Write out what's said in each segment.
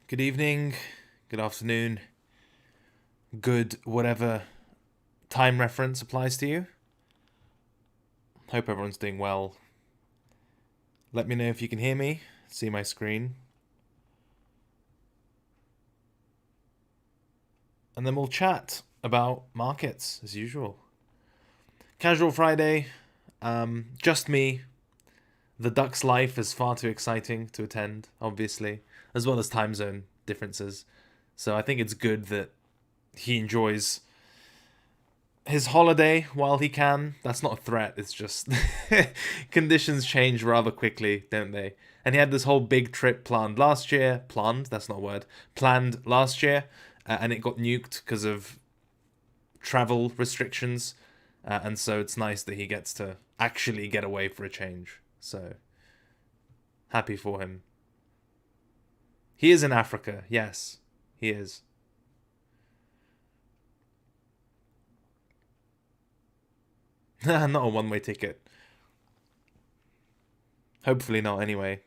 Good evening, good afternoon, good whatever time reference applies to you. Hope everyone's doing well. Let me know if you can hear me, see my screen. And then we'll chat about markets as usual. Casual Friday, just me. The Duck's life is far too exciting to attend, obviously, as well as time zone differences. So I think it's good that he enjoys his holiday while he can. That's not a threat, it's just conditions change rather quickly, don't they? And he had this whole big trip planned last year. Planned? That's not a word. Planned last year, and it got nuked because of travel restrictions. And so it's nice that he gets to actually get away for a change. So, happy for him. He is in Africa, yes, he is. Not a one-way ticket. Hopefully not, anyway.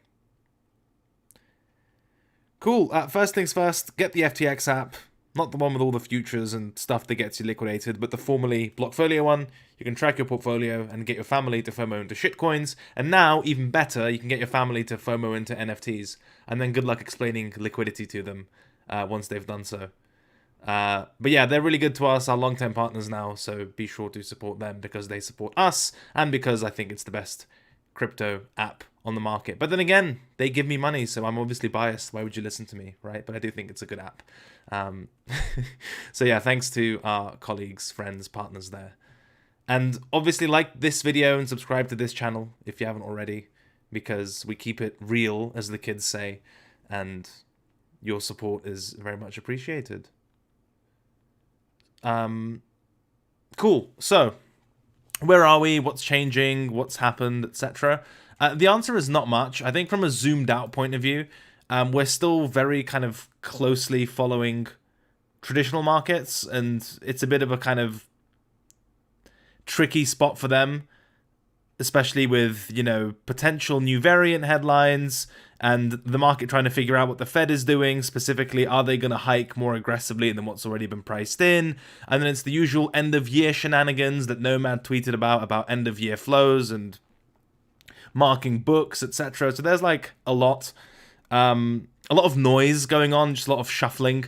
Cool, first things first, get the FTX app. Not the one with all the futures and stuff that gets you liquidated, but the formerly Blockfolio one. You can track your portfolio and get your family to FOMO into shitcoins. And now, even better, you can get your family to FOMO into NFTs. And then good luck explaining liquidity to them once they've done so. But yeah, they're really good to us, our long-term partners now, so be sure to support them because they support us and because I think it's the best crypto app on the market. But then again, they give me money, so I'm obviously biased. Why would you listen to me, right? But I do think it's a good app. So yeah, thanks to our colleagues, friends, partners there. And obviously like this video and subscribe to this channel if you haven't already, because we keep it real, as the kids say, and your support is very much appreciated. Cool. So, where are we? What's changing? What's happened, etc.? The answer is not much. I think from a zoomed out point of view, we're still very kind of closely following traditional markets, and it's a bit of a kind of tricky spot for them, especially with, you know, potential new variant headlines and the market trying to figure out what the Fed is doing. Specifically, are they going to hike more aggressively than what's already been priced in? And then it's the usual end-of-year shenanigans that Nomad tweeted about end-of-year flows and marking books, etc. So there's like a lot of noise going on, just a lot of shuffling.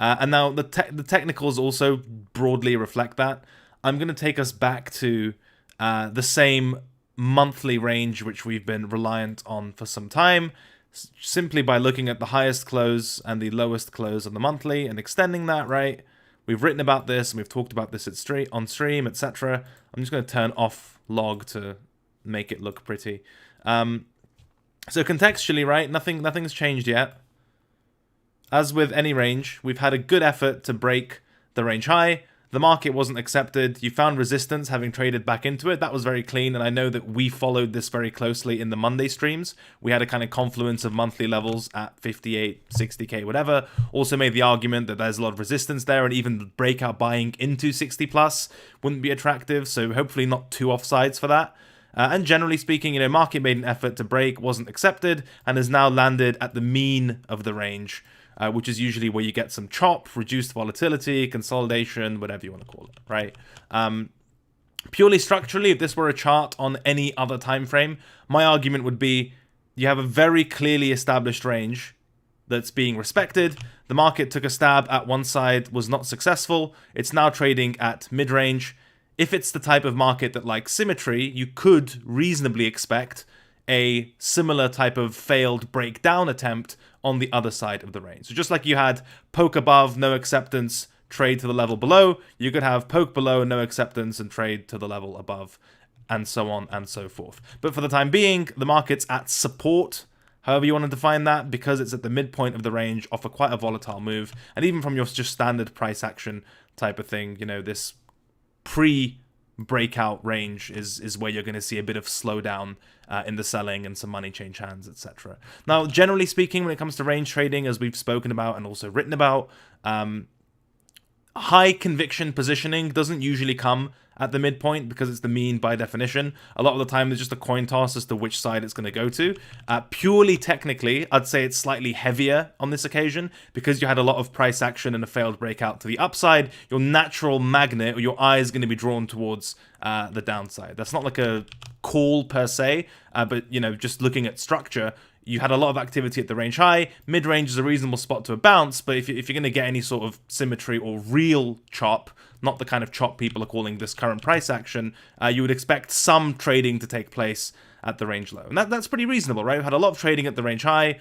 And now the technicals also broadly reflect that. I'm going to take us back to the same monthly range which we've been reliant on for some time, simply by looking at the highest close and the lowest close on the monthly and extending that, right? We've written about this and we've talked about this on stream, etc. I'm just going to turn off log to make it look pretty. So contextually, right, nothing's changed yet. As with any range, we've had a good effort to break the range high. The market wasn't accepted. You found resistance having traded back into it. That was very clean, and I know that we followed this very closely in the Monday streams. We had a kind of confluence of monthly levels at 58, 60k, whatever. Also made the argument that there's a lot of resistance there, and even breakout buying into 60 plus wouldn't be attractive, so hopefully not too offsides for that. And generally speaking, you know, market made an effort to break, wasn't accepted, and has now landed at the mean of the range. Which is usually where you get some chop, reduced volatility, consolidation, whatever you want to call it, right? Purely structurally, if this were a chart on any other time frame, my argument would be you have a very clearly established range that's being respected. The market took a stab at one side, was not successful. It's now trading at mid-range. If it's the type of market that likes symmetry, you could reasonably expect a similar type of failed breakdown attempt on the other side of the range. So just like you had poke above, no acceptance, trade to the level below, you could have poke below, no acceptance, and trade to the level above, and so on and so forth. But for the time being, the market's at support, however you want to define that, because it's at the midpoint of the range off a quite a volatile move. And even from your just standard price action type of thing, you know, this pre-breakout range is where you're going to see a bit of slowdown in the selling and some money change hands, etc. Now, generally speaking, when it comes to range trading, as we've spoken about and also written about, high conviction positioning doesn't usually come at the midpoint because it's the mean by definition. A lot of the time there's just a coin toss as to which side it's going to go to. Purely technically, I'd say it's slightly heavier on this occasion because you had a lot of price action and a failed breakout to the upside. Your natural magnet, or your eye, is going to be drawn towards the downside. That's not like a call per se, but you know, just looking at structure, you had a lot of activity at the range high. Mid-range is a reasonable spot to a bounce, but if you're going to get any sort of symmetry or real chop, not the kind of chop people are calling this current price action, you would expect some trading to take place at the range low. And that's pretty reasonable, right? We've had a lot of trading at the range high.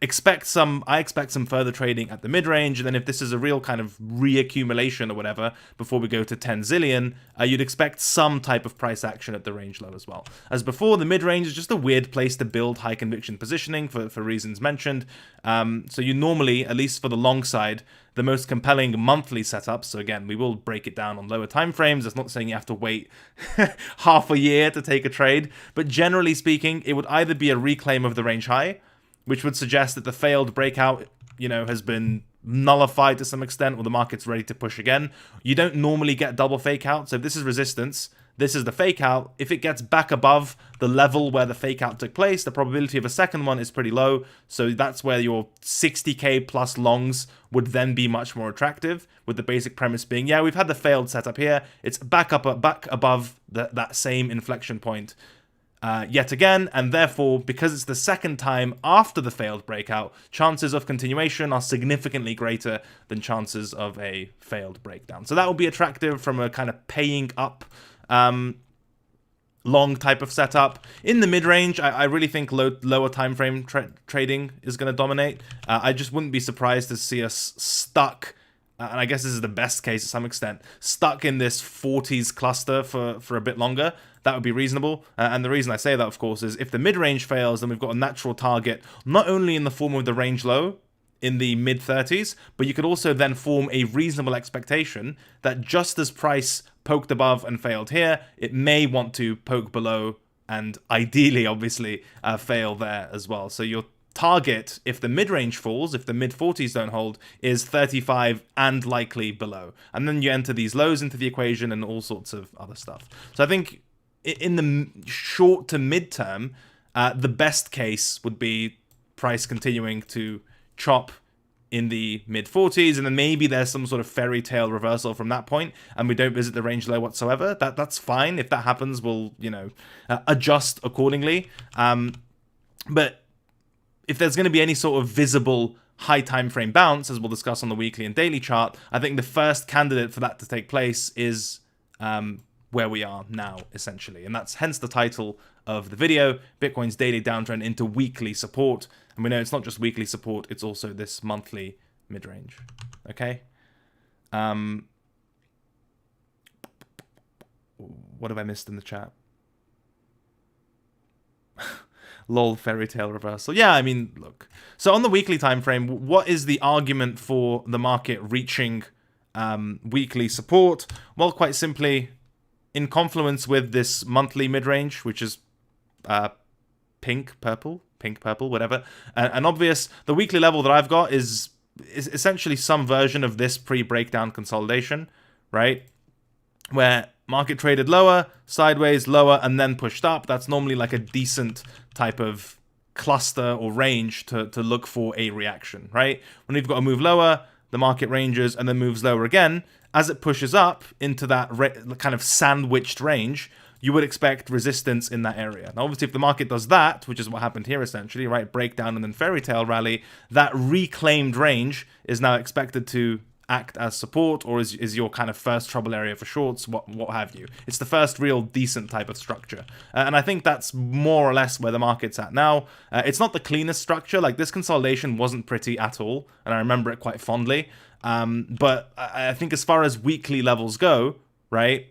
I expect some further trading at the mid-range, and then if this is a real kind of reaccumulation or whatever before we go to 10 zillion, you'd expect some type of price action at the range low as well. As before, the mid-range is just a weird place to build high conviction positioning for reasons mentioned. So you normally, at least for the long side, the most compelling monthly setup, so again, we will break it down on lower time frames. That's not saying you have to wait half a year to take a trade, but generally speaking, it would either be a reclaim of the range high, which would suggest that the failed breakout, you know, has been nullified to some extent, or the market's ready to push again. You don't normally get double fake out, so if this is resistance, this is the fake out. If it gets back above the level where the fake out took place, the probability of a second one is pretty low, so that's where your 60k plus longs would then be much more attractive, with the basic premise being, yeah, we've had the failed setup here, it's back above that same inflection point yet again, and therefore, because it's the second time after the failed breakout, chances of continuation are significantly greater than chances of a failed breakdown. So that will be attractive from a kind of paying up long type of setup. In the mid-range, I really think lower time frame trading is going to dominate. I just wouldn't be surprised to see us stuck, and I guess this is the best case to some extent, stuck in this 40s cluster for a bit longer. That would be reasonable. And the reason I say that, of course, is if the mid-range fails, then we've got a natural target, not only in the form of the range low in the mid-30s, but you could also then form a reasonable expectation that just as price poked above and failed here, it may want to poke below and ideally, obviously, fail there as well. So your target, if the mid-range falls, if the mid-40s don't hold, is 35 and likely below. And then you enter these lows into the equation and all sorts of other stuff. So I think in the short to mid-term, the best case would be price continuing to chop in the mid-40s, and then maybe there's some sort of fairy tale reversal from that point, and we don't visit the range low whatsoever. That's fine. If that happens, we'll, you know, adjust accordingly. But if there's going to be any sort of visible high time frame bounce, as we'll discuss on the weekly and daily chart, I think the first candidate for that to take place is where we are now, essentially. And that's hence the title of the video, Bitcoin's daily downtrend into weekly support. And we know it's not just weekly support, it's also this monthly mid-range. Okay? What have I missed in the chat? Lol, fairy tale reversal. Yeah, I mean, look. So on the weekly time frame, what is the argument for the market reaching weekly support? Well, quite simply, in confluence with this monthly mid-range, which is pink, purple, whatever, and obvious, the weekly level that I've got is essentially some version of this pre-breakdown consolidation, right? Where market traded lower, sideways, lower, and then pushed up. That's normally like a decent type of cluster or range to look for a reaction, right? When we've got to move lower, the market ranges and then moves lower again. As it pushes up into that kind of sandwiched range, you would expect resistance in that area. Now, obviously, if the market does that, which is what happened here essentially, right, breakdown and then fairy tale rally, that reclaimed range is now expected to act as support, or is your kind of first trouble area for shorts, what have you. It's the first real decent type of structure. And I think that's more or less where the market's at now. It's not the cleanest structure. Like, this consolidation wasn't pretty at all, and I remember it quite fondly. But I think as far as weekly levels go, right,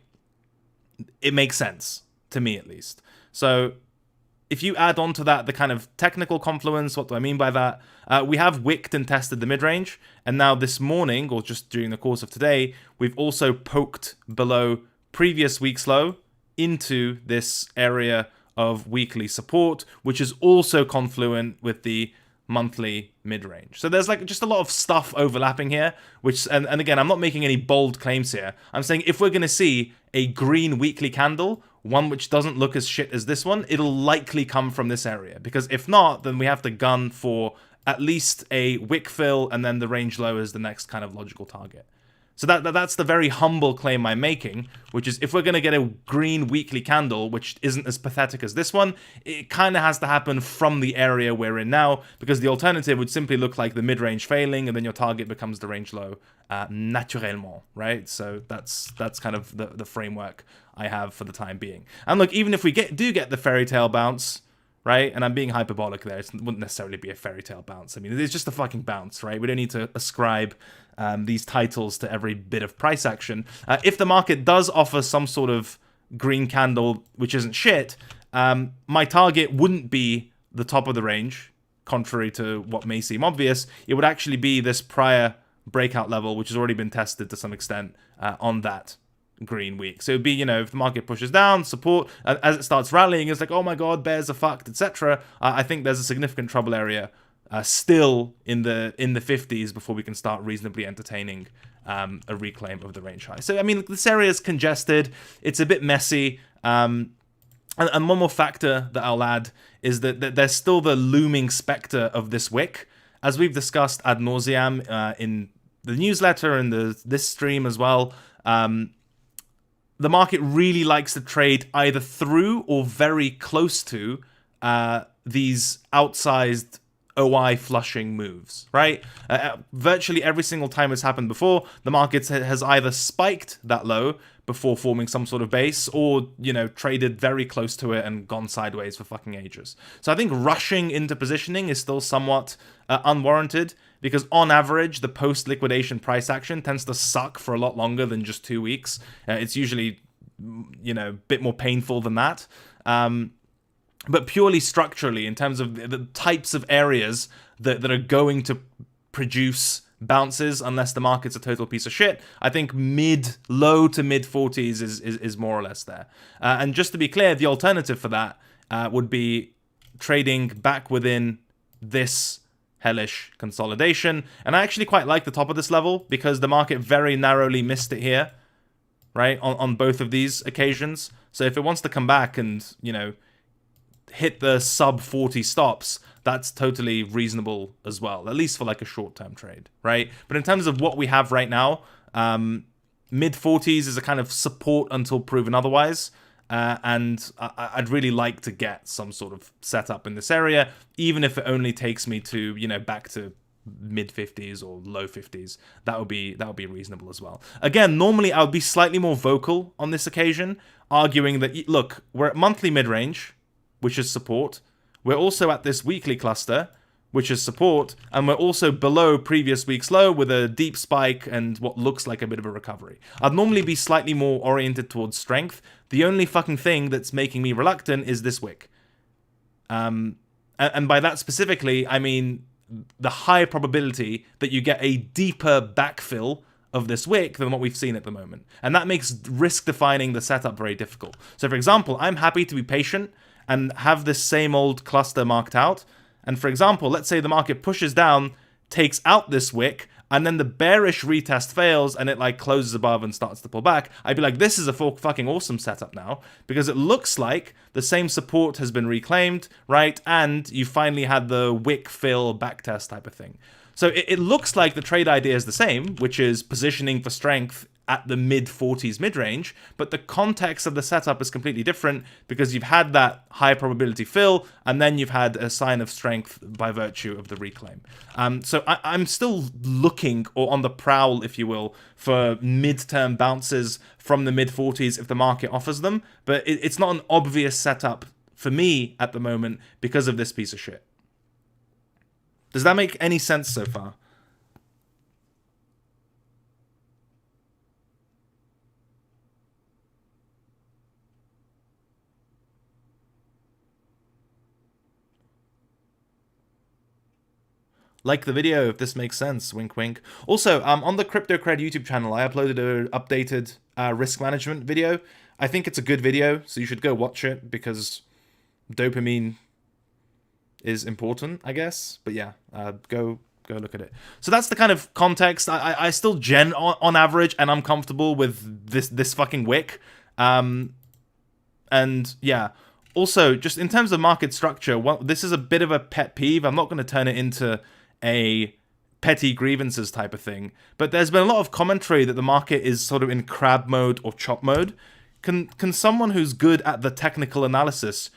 it makes sense, to me at least. So if you add on to that the kind of technical confluence, what do I mean by that? We have wicked and tested the mid-range, and now this morning, or just during the course of today, we've also poked below previous week's low into this area of weekly support, which is also confluent with the monthly mid-range. So there's like just a lot of stuff overlapping here, which, and again, I'm not making any bold claims here. I'm saying if we're going to see a green weekly candle, one which doesn't look as shit as this one, it'll likely come from this area. Because if not, then we have to gun for at least a wick fill, and then the range low is the next kind of logical target. So that's the very humble claim I'm making, which is if we're going to get a green weekly candle, which isn't as pathetic as this one, it kind of has to happen from the area we're in now, because the alternative would simply look like the mid-range failing, and then your target becomes the range low naturellement, right? So that's kind of the framework I have for the time being. And look, even if we do get the fairy tale bounce, right? And I'm being hyperbolic there. It wouldn't necessarily be a fairy tale bounce. I mean, it's just a fucking bounce, right? We don't need to ascribe these titles to every bit of price action. If the market does offer some sort of green candle, which isn't shit, my target wouldn't be the top of the range, contrary to what may seem obvious. It would actually be this prior breakout level, which has already been tested to some extent on that green week. So it'd be, you know, if the market pushes down, support, as it starts rallying, it's like, oh my god, bears are fucked, etc. I think there's a significant trouble area still in the 50s before we can start reasonably entertaining a reclaim of the range high. So I mean, this area is congested, it's a bit messy, and one more factor that I'll add is that there's still the looming specter of this wick, as we've discussed ad nauseam in the newsletter and this stream as well. The market really likes to trade either through or very close to these outsized OI flushing moves, right? Virtually every single time it's happened before, the market has either spiked that low before forming some sort of base, or, you know, traded very close to it and gone sideways for fucking ages. So I think rushing into positioning is still somewhat unwarranted, because on average, the post-liquidation price action tends to suck for a lot longer than just 2 weeks. It's usually, you know, a bit more painful than that. But purely structurally, in terms of the types of areas that are going to produce bounces unless the market's a total piece of shit, I think low to mid 40s is more or less there. And just to be clear, the alternative for that would be trading back within this hellish consolidation. And I actually quite like the top of this level, because the market very narrowly missed it here, right, on both of these occasions. So if it wants to come back and, you know, hit the sub 40 stops, that's totally reasonable as well, at least for like a short-term trade, right? But in terms of what we have right now, mid 40s is a kind of support until proven otherwise. And I'd really like to get some sort of setup in this area, even if it only takes me to, you know, back to mid 50s or low 50s. That would be reasonable as well. Again, normally I would be slightly more vocal on this occasion, arguing that, look, we're at monthly mid-range, which is support. We're also at this weekly cluster, which is support, and we're also below previous week's low with a deep spike and what looks like a bit of a recovery. I'd normally be slightly more oriented towards strength. The only fucking thing that's making me reluctant is this wick. And by that specifically, I mean the high probability that you get a deeper backfill of this wick than what we've seen at the moment. And that makes risk defining the setup very difficult. So for example, I'm happy to be patient and have this same old cluster marked out. And for example, let's say the market pushes down, takes out this wick, and then the bearish retest fails and it like closes above and starts to pull back. I'd be like, this is a fucking awesome setup now, because it looks like the same support has been reclaimed, right? And you finally had the wick fill backtest type of thing. So it looks like the trade idea is the same, which is positioning for strength at the mid-40s mid-range, but the context of the setup is completely different, because you've had that high probability fill, and then you've had a sign of strength by virtue of the reclaim. So I'm still looking, or on the prowl, if you will, for mid-term bounces from the mid-40s if the market offers them, but it's not an obvious setup for me at the moment because of this piece of shit. Does that make any sense so far? Like the video if this makes sense, wink wink. Also, on the CryptoCred YouTube channel, I uploaded an updated risk management video. I think it's a good video, so you should go watch it, because dopamine is important, I guess. But yeah, go look at it. So that's the kind of context. I still on average, and I'm comfortable with this fucking wick. And yeah, also just in terms of market structure, this is a bit of a pet peeve. I'm not going to turn it into a petty grievances type of thing, but there's been a lot of commentary that the market is sort of in crab mode or chop mode. Can someone who's good at the technical analysis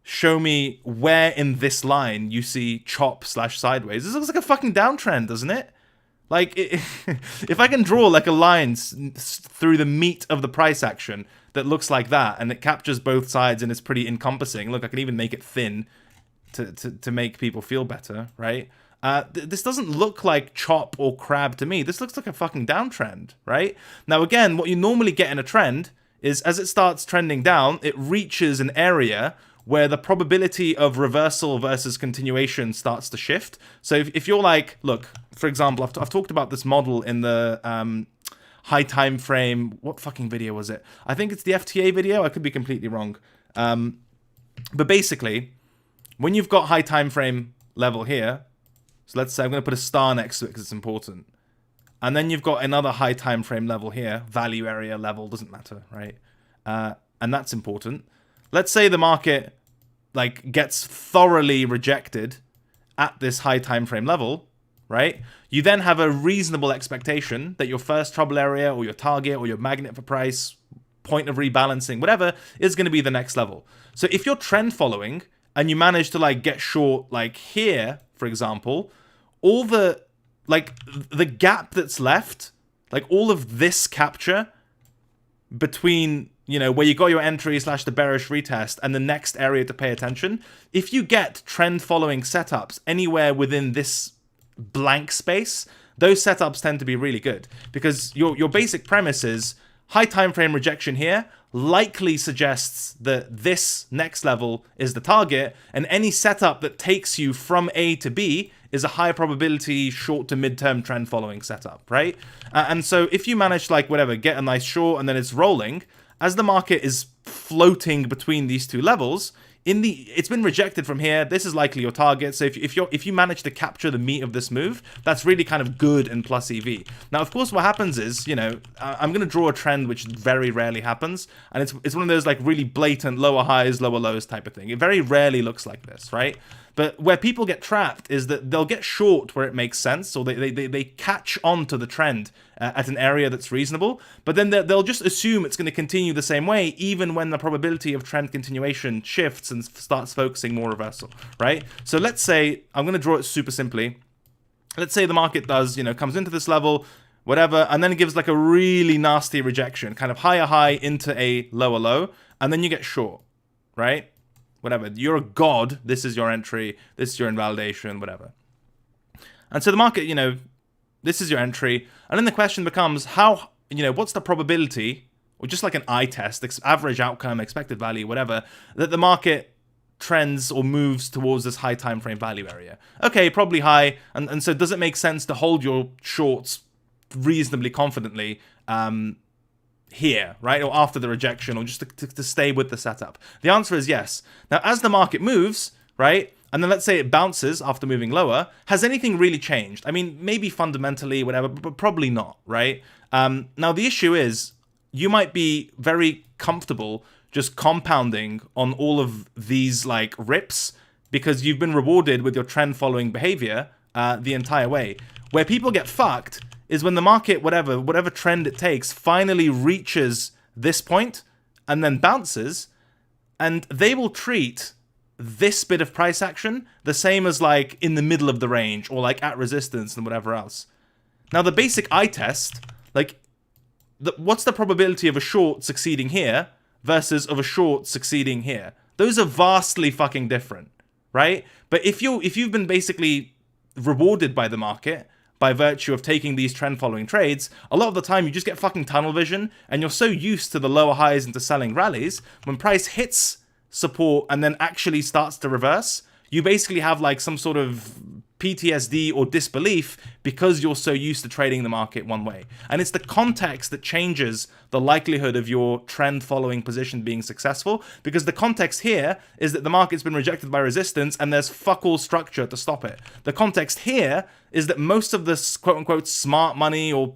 show me where in this line you see chop/sideways? This looks like a fucking downtrend, doesn't it? Like, if I can draw like a line through the meat of the price action that looks like that, and it captures both sides and it's pretty encompassing. Look, I can even make it thin to make people feel better, right? This doesn't look like chop or crab to me. This looks like a fucking downtrend, right? Now, again, what you normally get in a trend is as it starts trending down, it reaches an area where the probability of reversal versus continuation starts to shift. So if you're like, look, for example, I've talked about this model in the high time frame. What fucking video was it? I think it's the FTA video. I could be completely wrong. But basically, when you've got high time frame level here, so let's say I'm going to put a star next to it because it's important. And then you've got another high time frame level here, value area level, doesn't matter, right? And that's important. Let's say the market like gets thoroughly rejected at this high time frame level, right? You then have a reasonable expectation that your first trouble area or your target or your magnet for price, point of rebalancing, whatever, is going to be the next level. So if you're trend following and you manage to like get short like here, for example, all the gap that's left, like all of this capture between, you know, where you got your entry / the bearish retest and the next area to pay attention, if you get trend following setups anywhere within this blank space, those setups tend to be really good because your basic premise is high time frame rejection here likely suggests that this next level is the target, and any setup that takes you from A to B is a high probability short to mid-term trend following setup, right? And so if you manage to, like, whatever, get a nice short and then it's rolling, as the market is floating between these two levels, it's been rejected from here. This is likely your target. So if you manage to capture the meat of this move, that's really kind of good and plus EV. Now, of course, what happens is, you know, I'm going to draw a trend which very rarely happens, and it's one of those like really blatant lower highs, lower lows type of thing. It very rarely looks like this, right? But where people get trapped is that they'll get short where it makes sense, or they catch on to the trend at an area that's reasonable, but then they'll just assume it's going to continue the same way, even when the probability of trend continuation shifts and starts focusing more reversal, right? So let's say, I'm going to draw it super simply. Let's say the market does, you know, comes into this level, whatever, and then it gives like a really nasty rejection, kind of higher high into a lower low, and then you get short, right? Whatever, you're a god, this is your entry, this is your invalidation, whatever. And so the market, you know, this is your entry, and then the question becomes how, you know, what's the probability, or just like an eye test, average outcome, expected value, whatever, that the market trends or moves towards this high time frame value area? Okay, probably high, and so does it make sense to hold your shorts reasonably confidently here, right? Or after the rejection, or just to stay with the setup? The answer is yes. Now, as the market moves, right, and then let's say it bounces after moving lower, has anything really changed? I mean, maybe fundamentally, whatever, but probably not, right? Now, the issue is, you might be very comfortable just compounding on all of these, like, rips, because you've been rewarded with your trend-following behavior the entire way. Where people get fucked is when the market, whatever trend it takes, finally reaches this point and then bounces, and they will treat this bit of price action the same as like in the middle of the range or like at resistance and whatever else. Now, the basic eye test, like, what's the probability of a short succeeding here versus of a short succeeding here? Those are vastly fucking different, right? But if you've been basically rewarded by the market by virtue of taking these trend following trades, a lot of the time you just get fucking tunnel vision, and you're so used to the lower highs and to selling rallies, when price hits support and then actually starts to reverse, you basically have like some sort of PTSD or disbelief because you're so used to trading the market one way. And it's the context that changes the likelihood of your trend following position being successful, because the context here is that the market's been rejected by resistance and there's fuck all structure to stop it. The context here is that most of this quote unquote smart money or,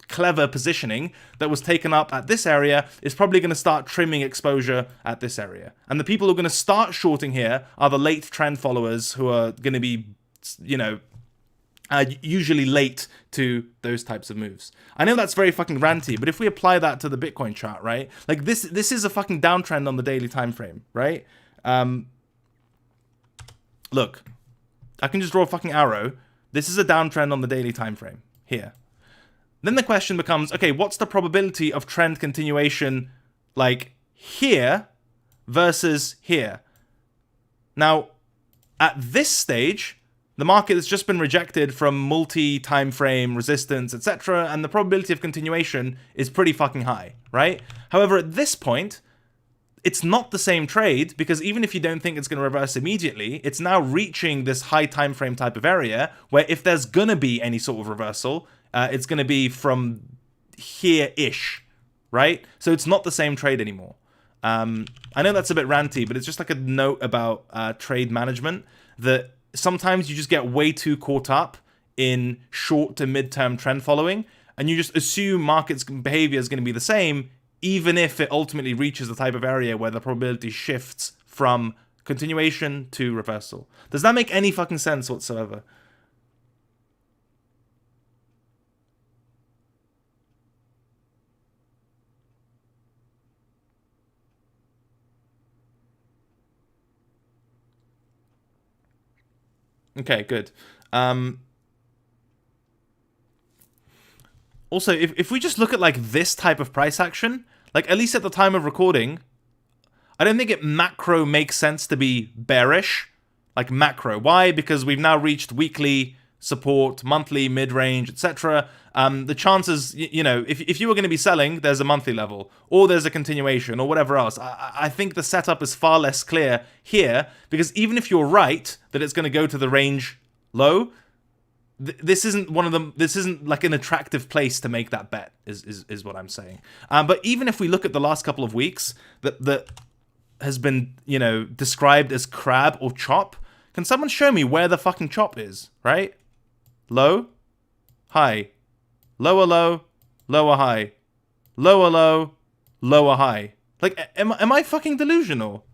clever positioning that was taken up at this area is probably going to start trimming exposure at this area. And the people who are going to start shorting here are the late trend followers who are going to be, usually late to those types of moves. I know that's very fucking ranty, but if we apply that to the Bitcoin chart, right? Like this is a fucking downtrend on the daily time frame, right? Look, I can just draw a fucking arrow. This is a downtrend on the daily time frame here. Then the question becomes, okay, what's the probability of trend continuation like here versus here? Now, at this stage, the market has just been rejected from multi-time frame resistance, etc., and the probability of continuation is pretty fucking high, right? However, at this point, it's not the same trade, because even if you don't think it's going to reverse immediately, it's now reaching this high time frame type of area where if there's going to be any sort of reversal, it's going to be from here-ish, right? So it's not the same trade anymore. I know that's a bit ranty, but it's just like a note about trade management, that sometimes you just get way too caught up in short to mid-term trend following, and you just assume market's behavior is going to be the same, even if it ultimately reaches the type of area where the probability shifts from continuation to reversal. Does that make any fucking sense whatsoever? Okay, good. Also, if we just look at like this type of price action, like at least at the time of recording, I don't think it macro makes sense to be bearish, like macro. Why? Because we've now reached weekly support, monthly, mid-range, etc. The chances, if you were going to be selling, there's a monthly level, or there's a continuation, or whatever else. I think the setup is far less clear here, because even if you're right that it's going to go to the range low, this isn't one of them. This isn't like an attractive place to make that bet. Is what I'm saying. But even if we look at the last couple of weeks, that has been described as crab or chop. Can someone show me where the fucking chop is? Right? Low, high, lower low, lower high, lower low, lower high. Like, am I fucking delusional?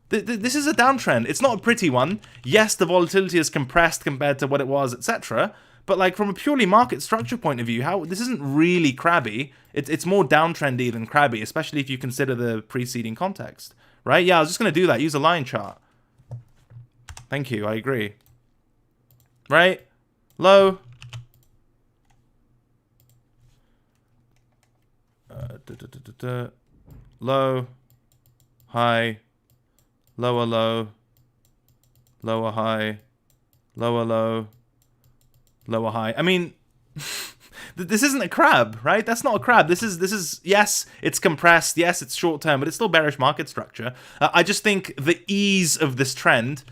This is a downtrend. It's not a pretty one. Yes, the volatility is compressed compared to what it was, etc. But like from a purely market structure point of view, this isn't really crabby. It's more downtrendy than crabby, especially if you consider the preceding context, right? Yeah, I was just gonna do that. Use a line chart. Thank you. I agree. Right? Low. Low. High. Lower low. Lower high. Lower low. Lower high. I mean, this isn't a crab, right? That's not a crab. This is yes, it's compressed. Yes, it's short term, but it's still bearish market structure. I just think the ease of this trend,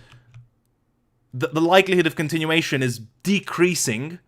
the likelihood of continuation is decreasing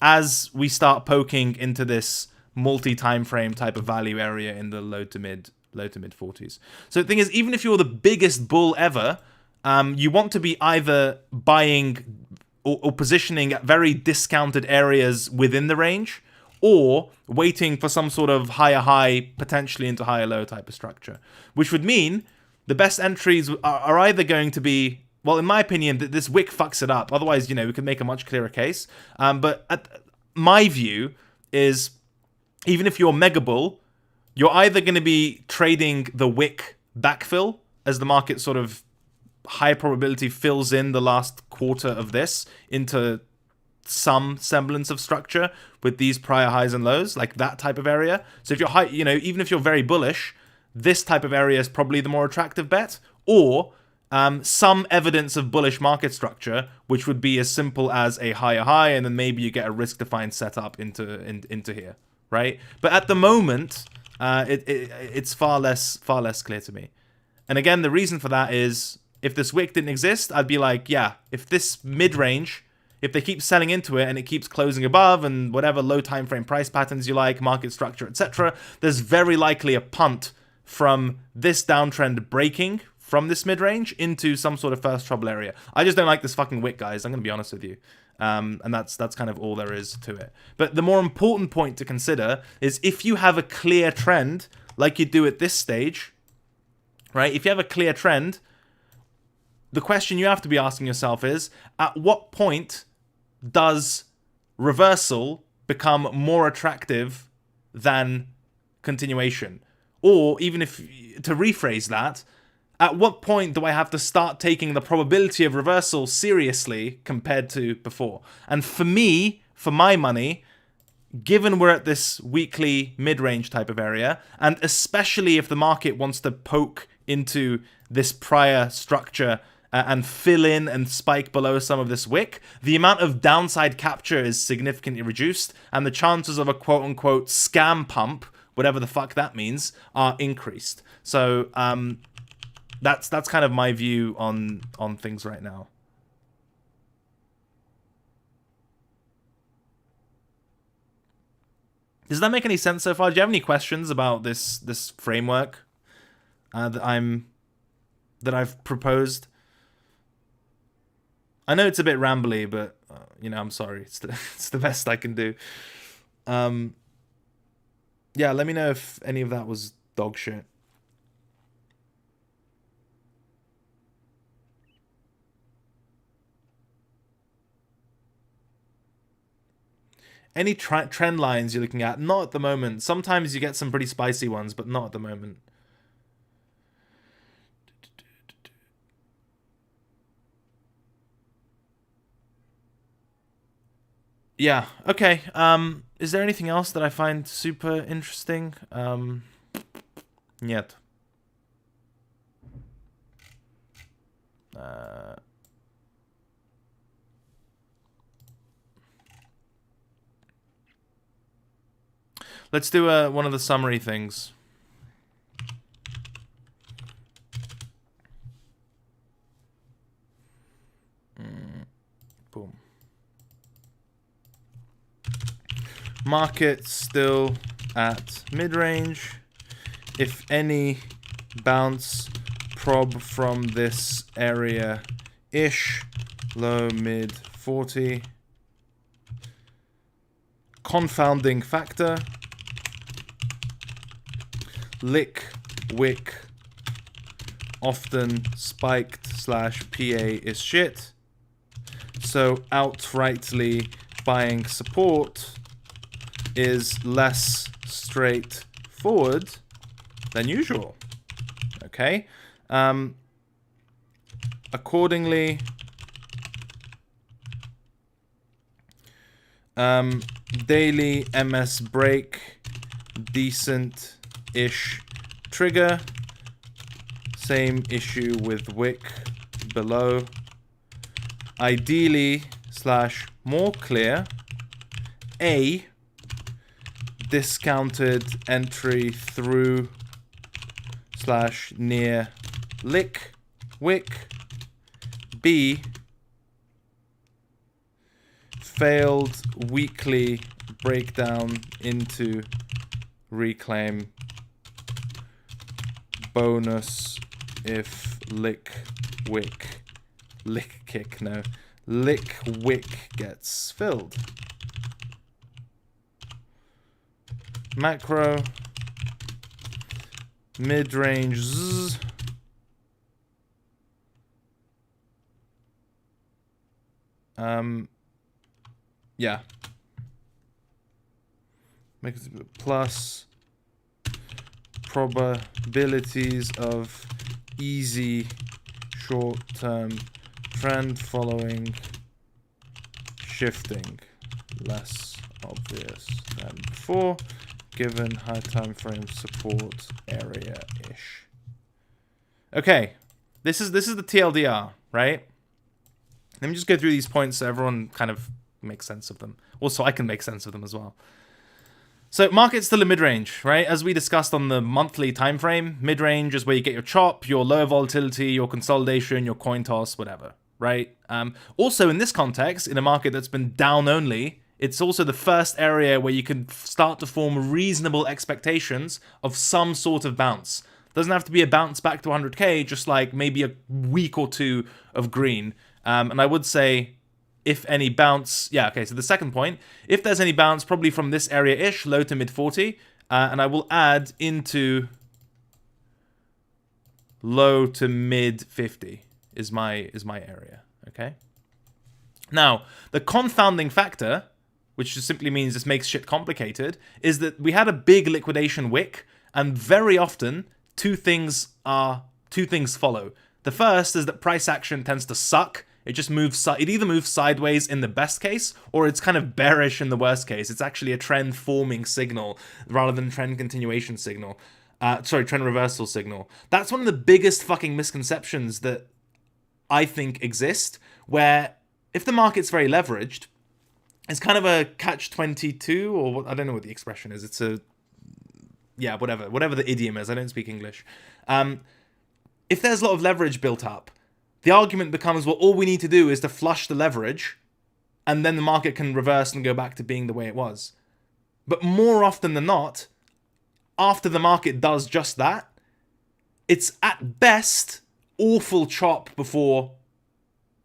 as we start poking into this multi-time frame type of value area in the low to mid 40s. So the thing is, even if you're the biggest bull ever, you want to be either buying or positioning at very discounted areas within the range, or waiting for some sort of higher high, potentially into higher low type of structure, which would mean the best entries are either going to be, well, in my opinion, this wick fucks it up. Otherwise, we could make a much clearer case. But my view is, even if you're mega bull, you're either going to be trading the wick backfill as the market sort of high probability fills in the last quarter of this into some semblance of structure with these prior highs and lows, like that type of area. So if you're high, even if you're very bullish, this type of area is probably the more attractive bet, or some evidence of bullish market structure, which would be as simple as a higher high, and then maybe you get a risk-defined setup into here, right? But at the moment, it's far less clear to me. And again, the reason for that is, if this wick didn't exist, I'd be like, yeah, if this mid-range, if they keep selling into it and it keeps closing above and whatever low time frame price patterns you like, market structure, etc., there's very likely a punt from this downtrend breaking from this mid-range into some sort of first trouble area. I just don't like this fucking wick, guys. I'm going to be honest with you. And that's kind of all there is to it. But the more important point to consider is if you have a clear trend, like you do at this stage, right? If you have a clear trend, the question you have to be asking yourself is, at what point does reversal become more attractive than continuation? Or even if, to rephrase that, at what point do I have to start taking the probability of reversal seriously compared to before? And for me, for my money, given we're at this weekly mid-range type of area, and especially if the market wants to poke into this prior structure and fill in and spike below some of this wick, the amount of downside capture is significantly reduced, and the chances of a quote-unquote scam pump, whatever the fuck that means, are increased. So, that's kind of my view on things right now. Does that make any sense so far? Do you have any questions about this framework that I've proposed? I know it's a bit rambly, but you know, I'm sorry. It's the best I can do. Yeah, let me know if any of that was dog shit. Any trend lines you're looking at? Not at the moment. Sometimes you get some pretty spicy ones, but not at the moment. Yeah, okay. Is there anything else that I find super interesting? Нет. Let's do one of the summary things. Boom. Market still at mid-range. If any, bounce prob from this area-ish. Low, mid, 40. Confounding factor. Lick, wick, often spiked / PA is shit. So outrightly buying support is less straightforward than usual. Okay. Accordingly, daily MS break, decent-ish trigger. Same issue with wick below. Ideally / more clear, A, discounted entry through / near lick wick. B, failed weekly breakdown into reclaim. Bonus if lick wick gets filled. Macro mid-range zzz. Yeah. Make it plus probabilities of easy short-term trend following shifting less obvious than before, given high time frame support area-ish. Okay, this is the TLDR, right? Let me just go through these points so everyone kind of makes sense of them. Also, I can make sense of them as well. So market's still a mid-range, right? As we discussed on the monthly time frame, mid-range is where you get your chop, your lower volatility, your consolidation, your coin toss, whatever, right? Also in this context, in a market that's been down only, it's also the first area where you can start to form reasonable expectations of some sort of bounce. Doesn't have to be a bounce back to 100k, just like maybe a week or two of green. And I would say, if any bounce, yeah, okay, so the second point, if there's any bounce, probably from this area-ish, low to mid 40, and I will add into low to mid 50 is my area, okay? Now, the confounding factor, which just simply means this makes shit complicated, is that we had a big liquidation wick, and very often two things follow. The first is that price action tends to suck. It just moves, it either moves sideways in the best case, or it's kind of bearish in the worst case. It's actually a trend forming signal rather than trend continuation signal. Trend reversal signal. That's one of the biggest fucking misconceptions that I think exist, where if the market's very leveraged, it's kind of a catch-22, or what, I don't know what the expression is. It's a, yeah, whatever the idiom is. I don't speak English. If there's a lot of leverage built up, the argument becomes, well, all we need to do is to flush the leverage, and then the market can reverse and go back to being the way it was. But more often than not, after the market does just that, it's at best awful chop before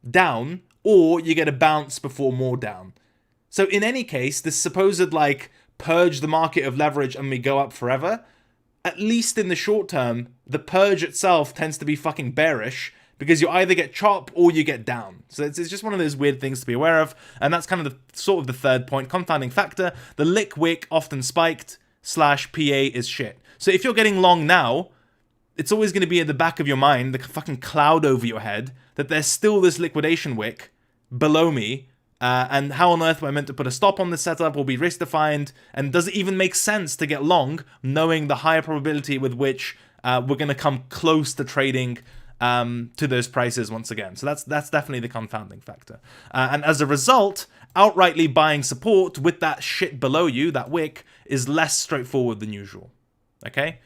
down, or you get a bounce before more down. So in any case, this supposed, like, purge the market of leverage and we go up forever, at least in the short term, the purge itself tends to be fucking bearish, because you either get chop or you get down. So it's just one of those weird things to be aware of. And that's kind of the third point, confounding factor. The lick wick often spiked / PA is shit. So if you're getting long now, it's always going to be at the back of your mind, the fucking cloud over your head, that there's still this liquidation wick below me. And how on earth am I meant to put a stop on this setup or be risk defined? And does it even make sense to get long, knowing the higher probability with which we're going to come close to trading to those prices once again? So that's definitely the confounding factor. And as a result, outrightly buying support with that shit below you, that wick, is less straightforward than usual. Okay?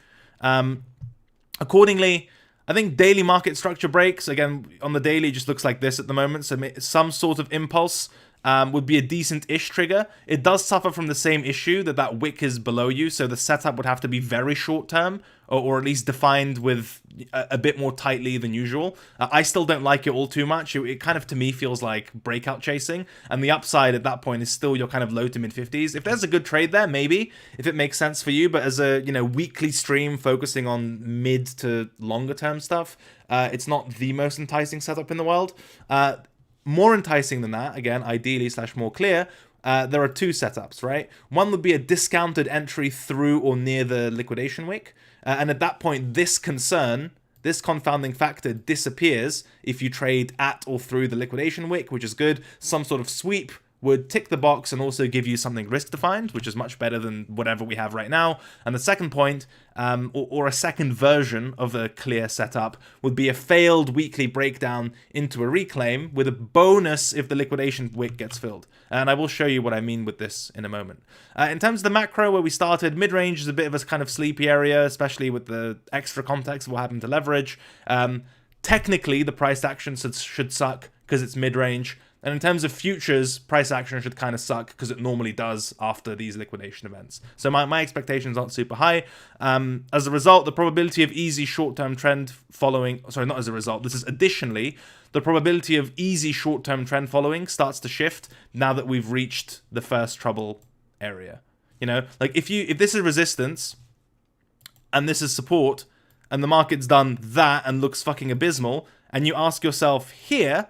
Accordingly, I think daily market structure breaks, again, on the daily, it just looks like this at the moment. So some sort of impulse would be a decent-ish trigger. It does suffer from the same issue that wick is below you, so the setup would have to be very short-term, or at least defined with a bit more tightly than usual. I still don't like it all too much. It kind of, to me, feels like breakout chasing, and the upside at that point is still your kind of low to mid-50s. If there's a good trade there, maybe, if it makes sense for you, but as a, weekly stream focusing on mid to longer-term stuff, it's not the most enticing setup in the world. More enticing than that, again, ideally / more clear, there are two setups, right? One would be a discounted entry through or near the liquidation wick. And at that point, this confounding factor disappears if you trade at or through the liquidation wick, which is good. Some sort of sweep would tick the box and also give you something risk-defined, which is much better than whatever we have right now. And the second point, or a second version of a clear setup, would be a failed weekly breakdown into a reclaim with a bonus if the liquidation wick gets filled. And I will show you what I mean with this in a moment. In terms of the macro, where we started, mid-range is a bit of a kind of sleepy area, especially with the extra context of what happened to leverage. Technically, the price action should suck because it's mid-range. And in terms of futures, price action should kind of suck because it normally does after these liquidation events. So my expectations aren't super high. As a result, the probability of easy short-term trend following... Sorry, not as a result. This is additionally, the probability of easy short-term trend following starts to shift now that we've reached the first trouble area. Like if this is resistance and this is support and the market's done that and looks fucking abysmal, and you ask yourself here...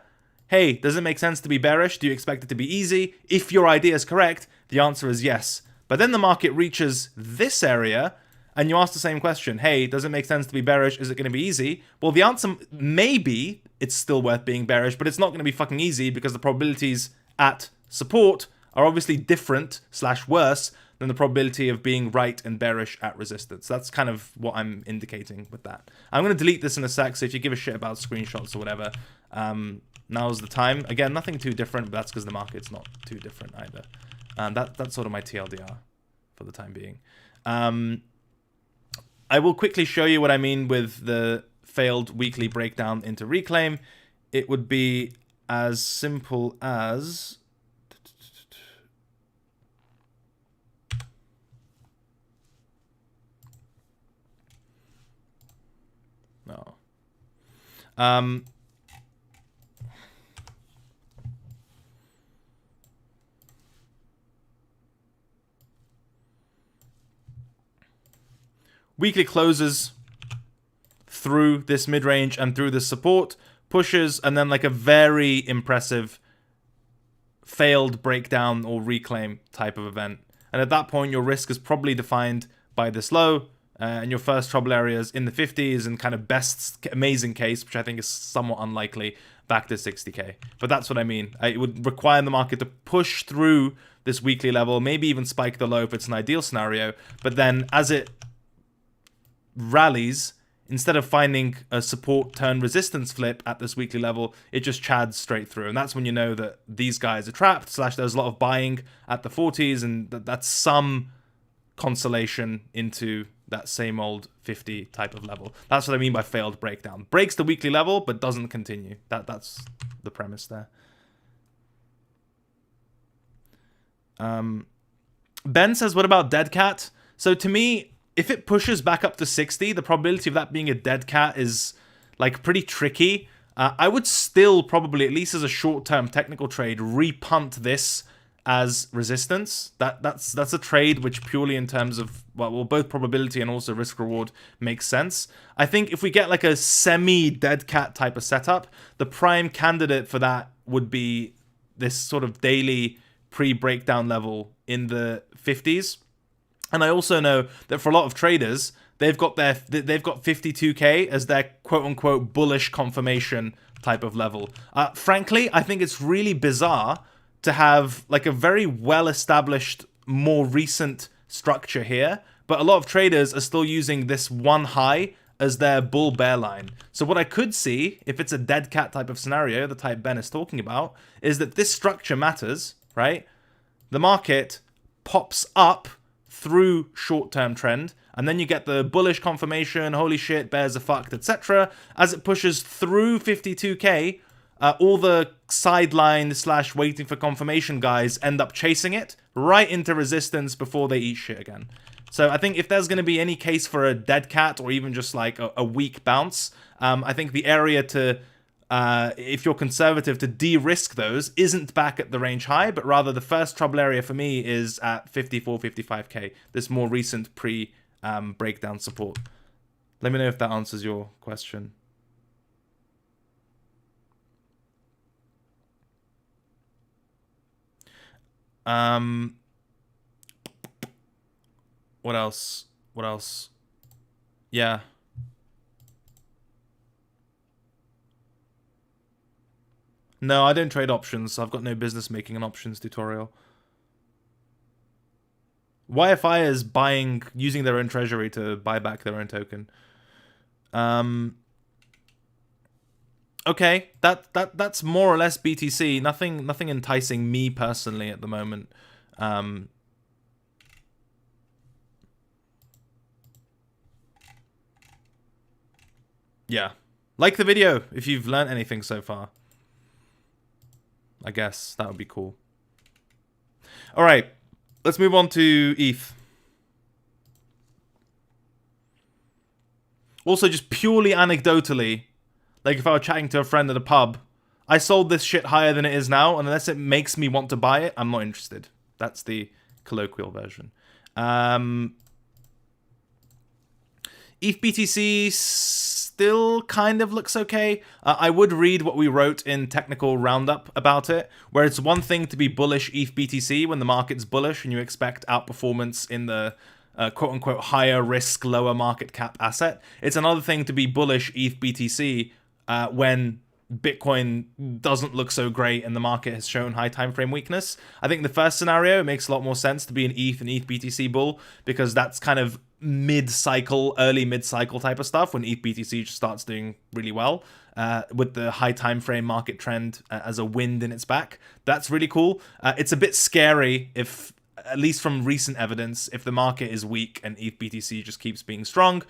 Hey, does it make sense to be bearish? Do you expect it to be easy? If your idea is correct, the answer is yes. But then the market reaches this area, and you ask the same question. Hey, does it make sense to be bearish? Is it going to be easy? Well, the answer may be it's still worth being bearish, but it's not going to be fucking easy because the probabilities at support are obviously different / worse than the probability of being right and bearish at resistance. That's kind of what I'm indicating with that. I'm going to delete this in a sec, so if you give a shit about screenshots or whatever, now's the time. Again, nothing too different, but that's because the market's not too different either. That's sort of my TLDR for the time being. I will quickly show you what I mean with the failed weekly breakdown into reclaim. It would be as simple as... No. Weekly closes through this mid-range and through this support, pushes, and then like a very impressive failed breakdown or reclaim type of event. And at that point, your risk is probably defined by this low, and your first trouble areas in the 50s, and kind of best amazing case, which I think is somewhat unlikely, back to 60k. But that's what I mean. It would require the market to push through this weekly level, maybe even spike the low if it's an ideal scenario. But then as it rallies, instead of finding a support turn resistance flip at this weekly level, it just chads straight through. And that's when you know that these guys are trapped, / there's a lot of buying at the 40s, and that's some consolation into that same old 50 type of level. That's what I mean by failed breakdown. Breaks the weekly level, but doesn't continue. That's the premise there. Ben says, what about dead cat? So to me, if it pushes back up to 60, the probability of that being a dead cat is like pretty tricky. I would still probably, at least as a short-term technical trade, repunt this as resistance. That's a trade which purely in terms of, well, both probability and also risk reward makes sense. I think if we get like a semi-dead cat type of setup, the prime candidate for that would be this sort of daily pre-breakdown level in the 50s. And I also know that for a lot of traders, they've got 52k as their quote-unquote bullish confirmation type of level. Frankly, I think it's really bizarre to have like a very well-established, more recent structure here, but a lot of traders are still using this one high as their bull-bear line. So what I could see, if it's a dead cat type of scenario, the type Ben is talking about, is that this structure matters, right? The market pops up through short-term trend, and then you get the bullish confirmation, holy shit, bears are fucked, etc. As it pushes through 52k, all the sideline / waiting for confirmation guys end up chasing it right into resistance before they eat shit again. So I think if there's going to be any case for a dead cat or even just like a weak bounce, I think the area to, if you're conservative, to de-risk those isn't back at the range high, but rather the first trouble area for me is at 54, 55k, this more recent pre-breakdown support. Let me know if that answers your question. What else? What else? Yeah. No, I don't trade options. I've got no business making an options tutorial. YFI is using their own treasury to buy back their own token. Okay, that's more or less BTC. Nothing enticing me personally at the moment. Yeah. Like the video if you've learned anything so far. I guess that would be cool. All right, let's move on to ETH. Also, just purely anecdotally, like if I were chatting to a friend at a pub, I sold this shit higher than it is now, and unless it makes me want to buy it, I'm not interested. That's the colloquial version. ETH BTC still kind of looks okay. I would read what we wrote in Technical Roundup about it, where it's one thing to be bullish ETH BTC when the market's bullish and you expect outperformance in the quote-unquote higher risk, lower market cap asset. It's another thing to be bullish ETH BTC when Bitcoin doesn't look so great and the market has shown high time frame weakness. I think the first scenario makes a lot more sense to be an ETH and ETH BTC bull, because that's kind of mid-cycle, early mid-cycle type of stuff when ETH BTC just starts doing really well with the high time frame market trend as a wind in its back. That's really cool. It's a bit scary if at least from recent evidence, if the market is weak and ETH BTC just keeps being strong,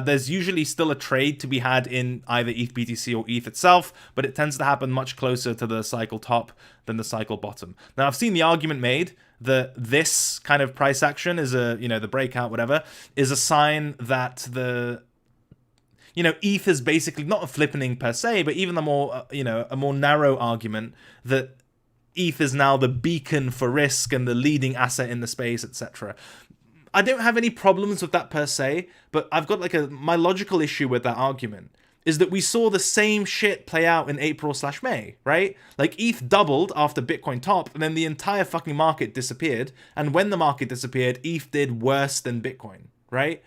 there's usually still a trade to be had in either ETH BTC or ETH itself, but it tends to happen much closer to the cycle top than the cycle bottom. Now, I've seen the argument made that this kind of price action is the breakout, whatever, is a sign that ETH is basically not a flippening per se, but even a more narrow argument that ETH is now the beacon for risk and the leading asset in the space, etc. I don't have any problems with that per se, but I've got my logical issue with that argument is that we saw the same shit play out in April/May, right? Like ETH doubled after Bitcoin topped, and then the entire fucking market disappeared. And when the market disappeared, ETH did worse than Bitcoin, right?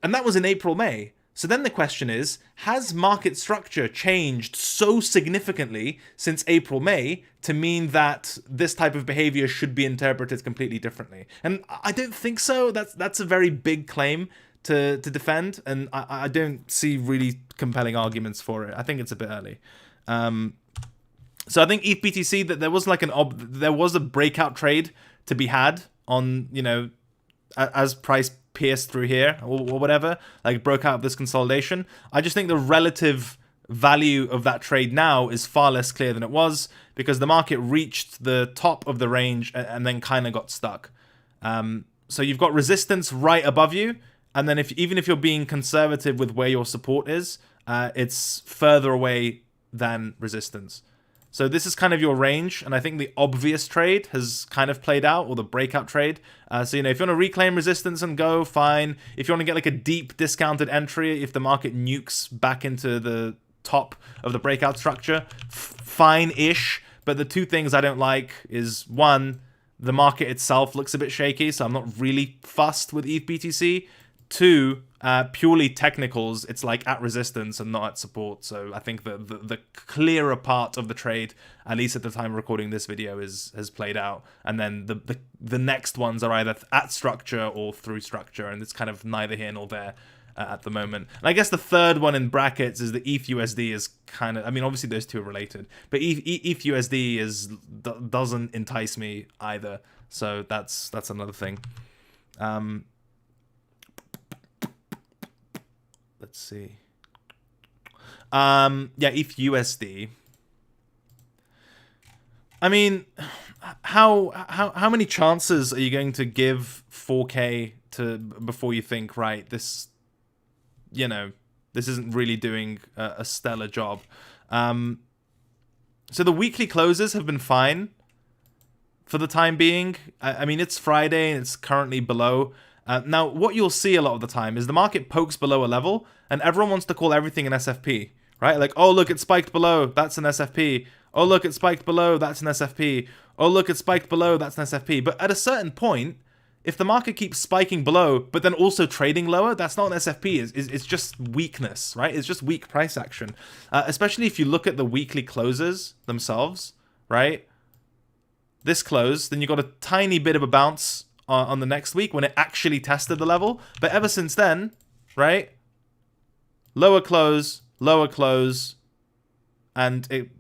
And that was in April/May. So then the question is, has market structure changed so significantly since April/May to mean that this type of behavior should be interpreted completely differently? And I don't think so. That's a very big claim to defend, and I don't see really compelling arguments for it. I think it's a bit early. So I think ETH BTC, that there was a breakout trade to be had on, as price pierced through here or whatever, like broke out of this consolidation. I just think the relative value of that trade now is far less clear than it was, because the market reached the top of the range and then kind of got stuck. So you've got resistance right above you, and then even if you're being conservative with where your support is, it's further away than resistance. So this is kind of your range, and I think the obvious trade has kind of played out, or the breakout trade. So, if you want to reclaim resistance and go, fine. If you want to get like a deep discounted entry, if the market nukes back into the top of the breakout structure, fine-ish. But the two things I don't like is, one, the market itself looks a bit shaky, so I'm not really fussed with ETH BTC. Two, purely technicals, it's like at resistance and not at support. So I think the clearer part of the trade, at least at the time of recording this video, has played out. And then the next ones are either at structure or through structure, and it's kind of neither here nor there at the moment. And I guess the third one in brackets is the ETH USD is kind of, obviously those two are related, but ETH USD doesn't entice me either. So that's another thing. Let's see. ETH USD. How many chances are you going to give 4K before you think, right, this isn't really doing a stellar job? So the weekly closes have been fine for the time being. It's Friday and it's currently below. Now, what you'll see a lot of the time is the market pokes below a level, and everyone wants to call everything an SFP, right? Like, oh, look, it spiked below, that's an SFP. Oh, look, it spiked below, that's an SFP. Oh, look, it spiked below, that's an SFP. But at a certain point, if the market keeps spiking below, but then also trading lower, that's not an SFP. It's just weakness, right? It's just weak price action. Especially if you look at the weekly closes themselves, right? This close, then you got a tiny bit of a bounce on the next week when it actually tested the level. But ever since then, right? Lower close, and it,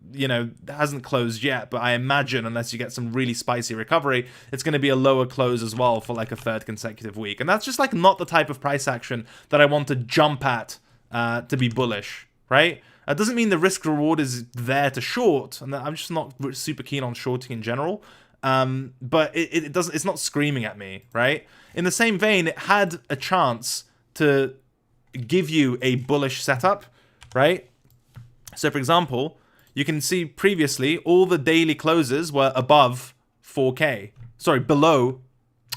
hasn't closed yet, but I imagine unless you get some really spicy recovery, it's going to be a lower close as well for like a third consecutive week. And that's just like not the type of price action that I want to jump at to be bullish, right? That doesn't mean the risk reward is there to short, and I'm just not super keen on shorting in general. But it doesn't. It's not screaming at me, right? In the same vein, it had a chance to give you a bullish setup, right? So, for example, you can see previously all the daily closes were above 4K. Sorry, below.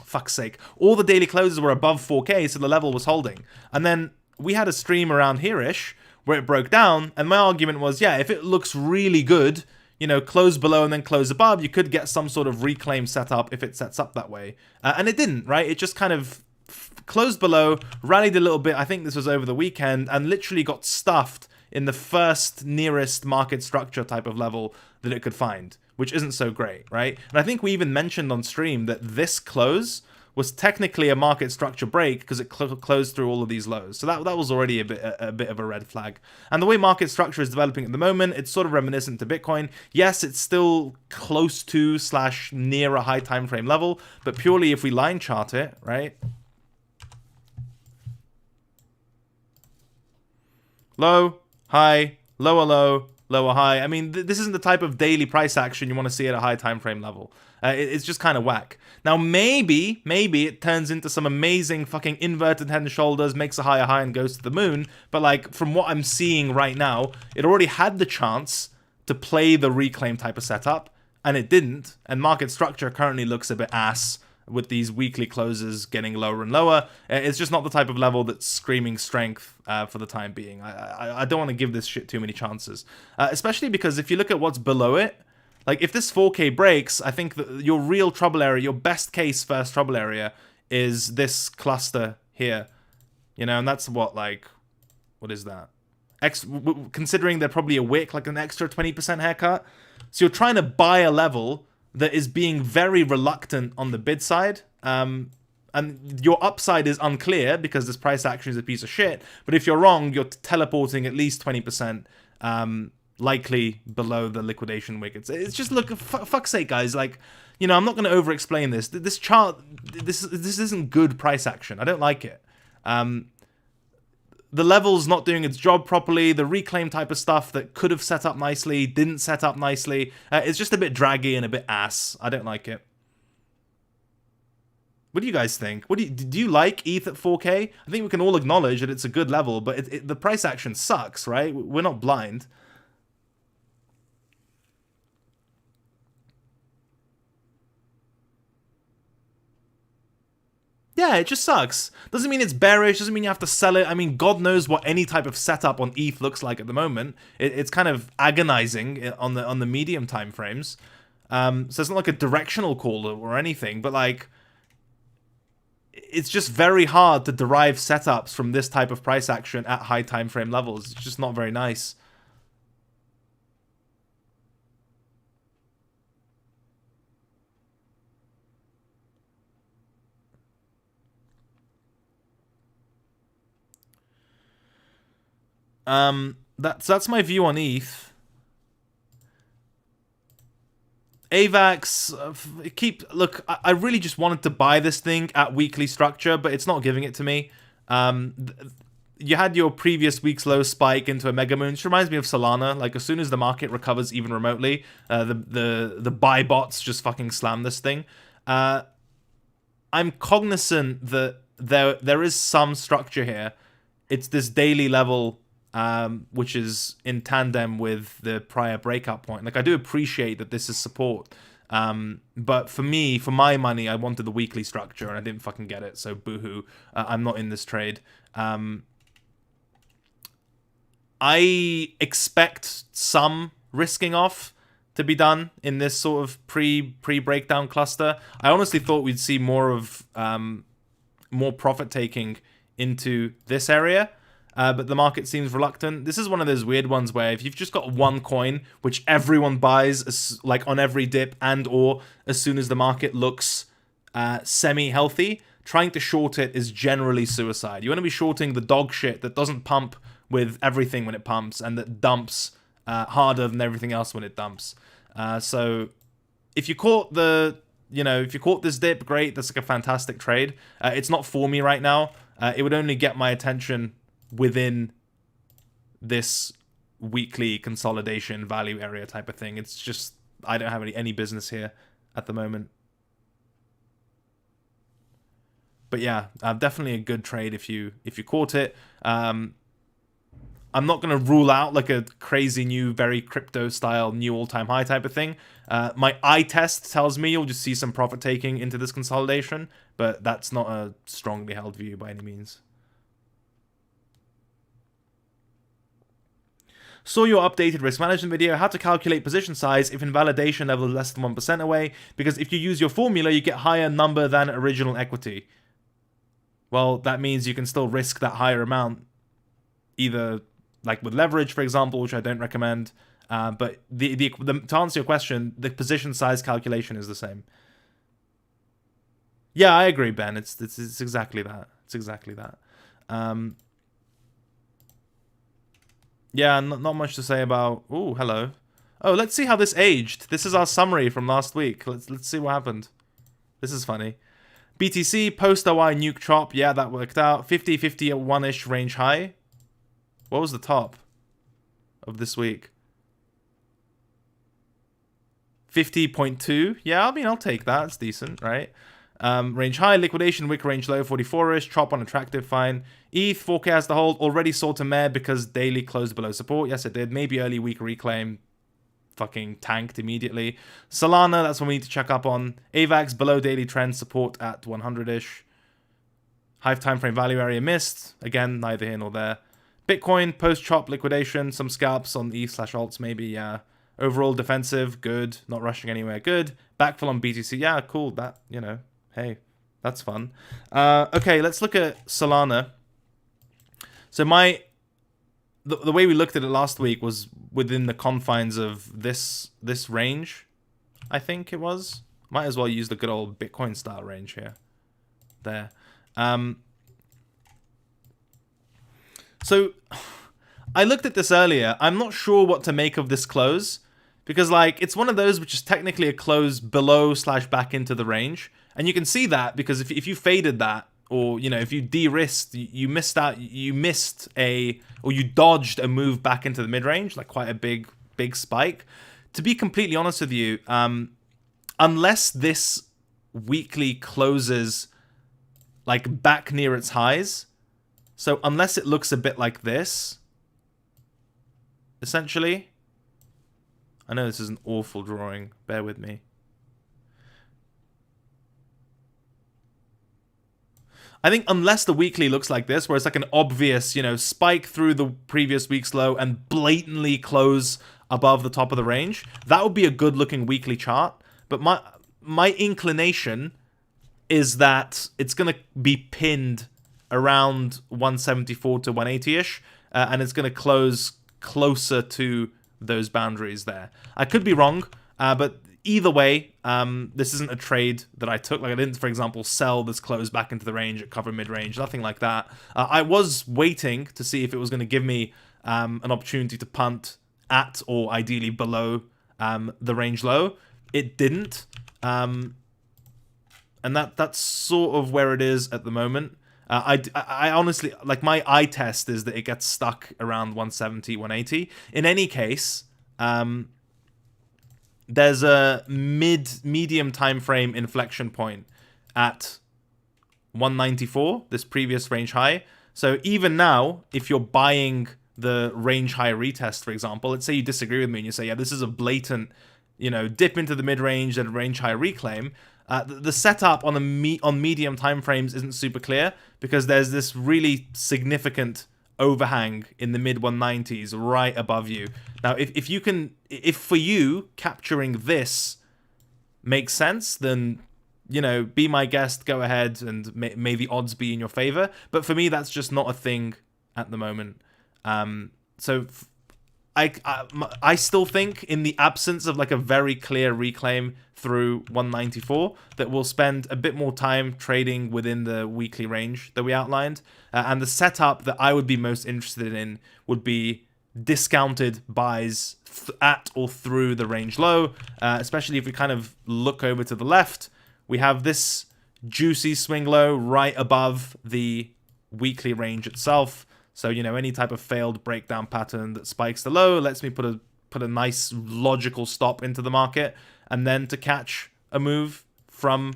Fuck's sake! All the daily closes were above 4K, so the level was holding. And then we had a stream around here-ish where it broke down, and my argument was, yeah, if it looks really good, close below and then close above, you could get some sort of reclaim setup if it sets up that way. And it didn't, right? It just kind of closed below, rallied a little bit, I think this was over the weekend, and literally got stuffed in the first nearest market structure type of level that it could find, which isn't so great, right? And I think we even mentioned on stream that this close was technically a market structure break because it closed through all of these lows. So that was already a bit of a red flag. And the way market structure is developing at the moment, it's sort of reminiscent to Bitcoin. Yes, it's still close to / near a high time frame level, but purely if we line chart it, right? Low, high, lower low, lower high. I mean, this isn't the type of daily price action you want to see at a high time frame level. It's just kind of whack. Now, maybe it turns into some amazing fucking inverted head and shoulders, makes a higher high and goes to the moon. But like, from what I'm seeing right now, it already had the chance to play the reclaim type of setup, and it didn't. And market structure currently looks a bit ass with these weekly closes getting lower and lower. It's just not the type of level that's screaming strength for the time being. I don't want to give this shit too many chances. Especially because if you look at what's below it, like if this 4K breaks, I think that your real trouble area, your best case first trouble area is this cluster here. You know, and that's what, like, what is that? Considering they're probably a wick, like an extra 20% haircut. So you're trying to buy a level that is being very reluctant on the bid side, and your upside is unclear because this price action is a piece of shit. But if you're wrong, you're teleporting at least 20%, likely below the liquidation wick. It's just, look, fuck's sake, guys. Like, you know, I'm not going to over-explain this. This chart, this isn't good price action. I don't like it. The level's not doing its job properly. The reclaim type of stuff that could have set up nicely didn't set up nicely. It's just a bit draggy and a bit ass. I don't like it. What do you guys think? Do you like ETH at 4K? I think we can all acknowledge that it's a good level, but the price action sucks, right? We're not blind. Yeah, it just sucks. Doesn't mean it's bearish, doesn't mean you have to sell it. I mean, God knows what any type of setup on ETH looks like at the moment. It's kind of agonizing on the medium time frames. So it's not like a directional call or anything, but like, it's just very hard to derive setups from this type of price action at high time frame levels. It's just not very nice. That's my view on ETH. Avax, look, I really just wanted to buy this thing at weekly structure, but it's not giving it to me. You had your previous week's low spike into a mega moon, which reminds me of Solana. Like, as soon as the market recovers even remotely, the buy bots just fucking slam this thing. I'm cognizant that there is some structure here. It's this daily level, which is in tandem with the prior breakout point. Like, I do appreciate that this is support. But for me, for my money, I wanted the weekly structure and I didn't fucking get it. So boohoo. I'm not in this trade. I expect some risking off to be done in this sort of pre-breakdown cluster. I honestly thought we'd see more of more profit taking into this area. But the market seems reluctant. This is one of those weird ones where if you've just got one coin, which everyone buys like on every dip and or as soon as the market looks semi-healthy, trying to short it is generally suicide. You want to be shorting the dog shit that doesn't pump with everything when it pumps and that dumps harder than everything else when it dumps. So if you caught if you caught this dip, great. That's like a fantastic trade. It's not for me right now. It would only get my attention within this weekly consolidation value area type of thing. It's just, I don't have any business here at the moment. But yeah, definitely a good trade if you caught it. I'm not going to rule out like a crazy new, very crypto style, new all-time high type of thing. My eye test tells me you'll just see some profit taking into this consolidation, but that's not a strongly held view by any means. Saw your updated risk management video, how to calculate position size if invalidation level is less than 1% away, because if you use your formula, you get higher number than original equity. Well, that means you can still risk that higher amount, either like with leverage, for example, which I don't recommend. But to answer your question, the position size calculation is the same. Yeah, I agree, Ben. It's exactly that. It's exactly that. Um, yeah, not much to say about. Oh, hello. Oh, let's see how this aged. This is our summary from last week. Let's see what happened. This is funny. BTC post OI nuke chop. Yeah, that worked out. 50-50 at 1-ish range high. What was the top of this week? 50.2. Yeah, I mean, I'll take that. It's decent, right? Range high, liquidation, wick range low, 44-ish, chop on attractive, fine. ETH forecast to hold, already sold to mare because daily closed below support. Yes, it did. Maybe early week reclaim, fucking tanked immediately. Solana, that's what we need to check up on. Avax, below daily trend, support at 100-ish. Hive time frame value area missed. Again, neither here nor there. Bitcoin, post-chop, liquidation, some scalps on ETH/alts maybe, yeah. Overall defensive, good. Not rushing anywhere, good. Backfill on BTC, yeah, cool. That, you know, hey, that's fun. Okay, let's look at Solana. So the way we looked at it last week was within the confines of this range, I think it was. Might as well use the good old Bitcoin style range here. There. So I looked at this earlier. I'm not sure what to make of this close because like it's one of those which is technically a close below / back into the range. And you can see that because if you faded that, or, you know, if you de-risked, you missed out, or you dodged a move back into the mid-range, like quite a big spike. To be completely honest with you, unless this weekly closes like back near its highs, so unless it looks a bit like this, essentially, I know this is an awful drawing, bear with me. I think unless the weekly looks like this, where it's like an obvious, you know, spike through the previous week's low and blatantly close above the top of the range, that would be a good-looking weekly chart. But my inclination is that it's going to be pinned around 174 to 180-ish, and it's going to close closer to those boundaries there. I could be wrong, but either way, this isn't a trade that I took. Like, I didn't, for example, sell this close back into the range at cover mid-range, nothing like that. I was waiting to see if it was going to give me an opportunity to punt at or ideally below the range low. It didn't. And that's sort of where it is at the moment. I honestly, like, my eye test is that it gets stuck around 170, 180. In any case, there's a medium time frame inflection point at 194, this previous range high. So even now, if you're buying the range high retest, for example, let's say you disagree with me and you say, yeah, this is a blatant, you know, dip into the mid-range and range high reclaim. The setup on medium time frames isn't super clear because there's this really significant overhang in the mid 190s right above you. Now, if for you capturing this makes sense, then, you know, be my guest, go ahead, and may the odds be in your favor. But for me, that's just not a thing at the moment. So I still think, in the absence of like a very clear reclaim through 194, that we'll spend a bit more time trading within the weekly range that we outlined. And the setup that I would be most interested in would be discounted buys at or through the range low, especially if we kind of look over to the left. We have this juicy swing low right above the weekly range itself. So, you know, any type of failed breakdown pattern that spikes the low lets me put a nice logical stop into the market, and then to catch a move from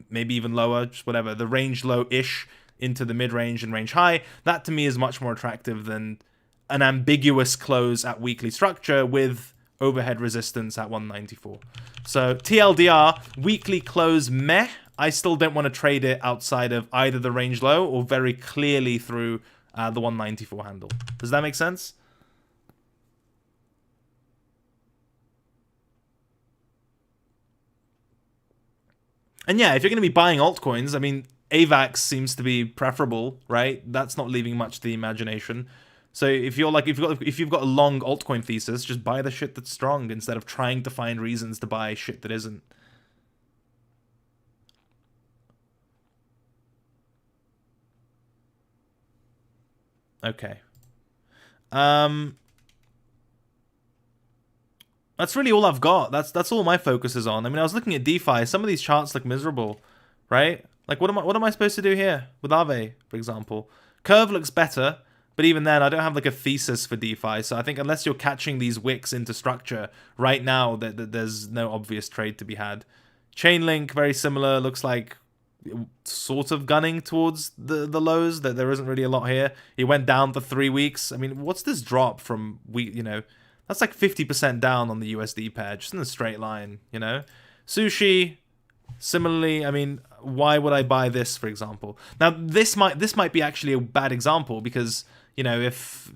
maybe even lower, just whatever, the range low-ish into the mid-range and range high. That to me is much more attractive than an ambiguous close at weekly structure with overhead resistance at 194. So TLDR, weekly close meh. I still don't want to trade it outside of either the range low or very clearly through the 194 handle. Does that make sense? And yeah, if you're going to be buying altcoins, I mean, Avax seems to be preferable, right? That's not leaving much to the imagination. So if you've got a long altcoin thesis, just buy the shit that's strong instead of trying to find reasons to buy shit that isn't. Okay. That's really all I've got. That's all my focus is on. I mean, I was looking at DeFi. Some of these charts look miserable, right? Like, what am I supposed to do here with Aave, for example? Curve looks better, but even then, I don't have like a thesis for DeFi. So I think unless you're catching these wicks into structure right now, there's no obvious trade to be had. Chainlink, very similar. Looks like sort of gunning towards the lows. That there isn't really a lot here. It went down for 3 weeks. I mean, what's this drop from that's like 50% down on the USD pair, just in a straight line, Sushi, similarly, I mean, why would I buy this, for example? Now, this might be actually a bad example because, if,